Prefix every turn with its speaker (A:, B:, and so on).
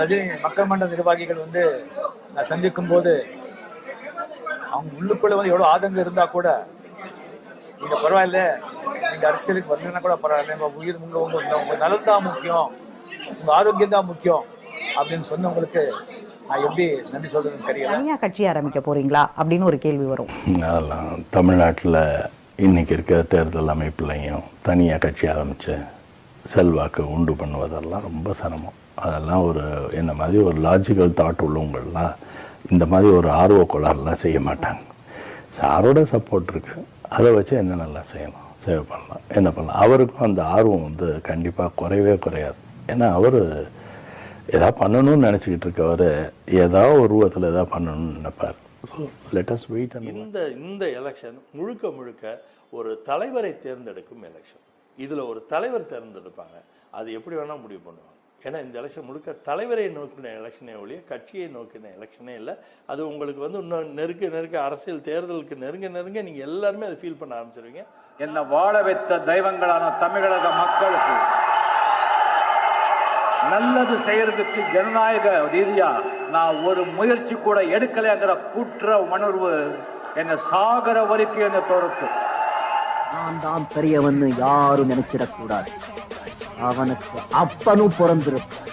A: ரஜினி மக்கள் மன்ற நிர்வாகிகள் வந்து நான் சந்திக்கும் போது அவங்க உள்ளுக்குள்ள வந்து எவ்வளவு ஆதங்கம் இருந்தா கூட நீங்க பரவாயில்ல, நீங்க அரசியலுக்கு வரலன்னா கூட பரவாயில்ல, உங்க உயிர் உங்க நலன் தான் முக்கியம், உங்க ஆரோக்கியம் தான் முக்கியம் அப்படின்னு சொன்னவங்களுக்கு நான் எப்படி நன்றி சொல்றதுன்னு தெரியல.
B: தனியா கட்சி ஆரம்பிக்க போறீங்களா அப்படின்னு ஒரு கேள்வி வரும்.
C: அதெல்லாம் தமிழ்நாட்டில் இன்னைக்கு இருக்கிற தேர்தல் அமைப்புலையும் தனியாக கட்சி ஆரம்பிச்சு செல்வாக்கு உண்டு பண்ணுவதெல்லாம் ரொம்ப சிரமம். அதெல்லாம் ஒரு என்ன மாதிரி ஒரு லாஜிக்கல் தாட் உள்ளவங்கள்லாம் இந்த மாதிரி ஒரு ஆர்வ கோளாறுலாம் செய்ய மாட்டாங்க. சாரோட சப்போர்ட் இருக்கு, அதை வச்சு என்ன நல்லா செய்யலாம், சேவ் பண்ணலாம், என்ன பண்ணலாம். அவருக்கும் அந்த ஆர்வம் வந்து கண்டிப்பாக குறையவே குறையாது. ஏன்னா அவர் எதாவது பண்ணணும்னு நினச்சிக்கிட்டு இருக்கவர் ஏதாவது ஒரு உருவத்தில் எதாவது பண்ணணும்னு நினைப்பார். So let us wait.
D: இந்த எலெக்ஷன் முழுக்க ஒரு தலைவரை தேர்ந்தெடுக்கும் எலெக்ஷன். இதில் ஒரு தலைவர் தேர்ந்தெடுப்பாங்க, அது எப்படி வேணால் முடிவு பண்ணுவாங்க. ஏன்னா இந்த எலெக்ஷன் முழுக்க தலைவரை நோக்கின எலெக்ஷனே ஒழிய கட்சியை நோக்கின எலெக்ஷனே இல்லை. அது உங்களுக்கு வந்து இன்னும் நெருக்க அரசியல் தேர்தலுக்கு நெருங்க நீங்கள் எல்லாருமே அதை ஃபீல் பண்ண ஆரம்பிச்சிருவீங்க.
E: என்னை வாழ வைத்த தெய்வங்களான தமிழக மக்களுக்கு நல்லது செய்யறதுக்கு ஜனநாயக ரீதியா நான் ஒரு முயற்சி கூட எடுக்கலைங்கிற குற்ற உணர்வு என்னை சாகர வரைக்கும் என்னை தோறுத்து.
F: நான் தான் பெரியவன்னு யாரும் நினைச்சிடக்கூடாது. அவனுக்கு அப்பனும் பிறந்திருப்பான்.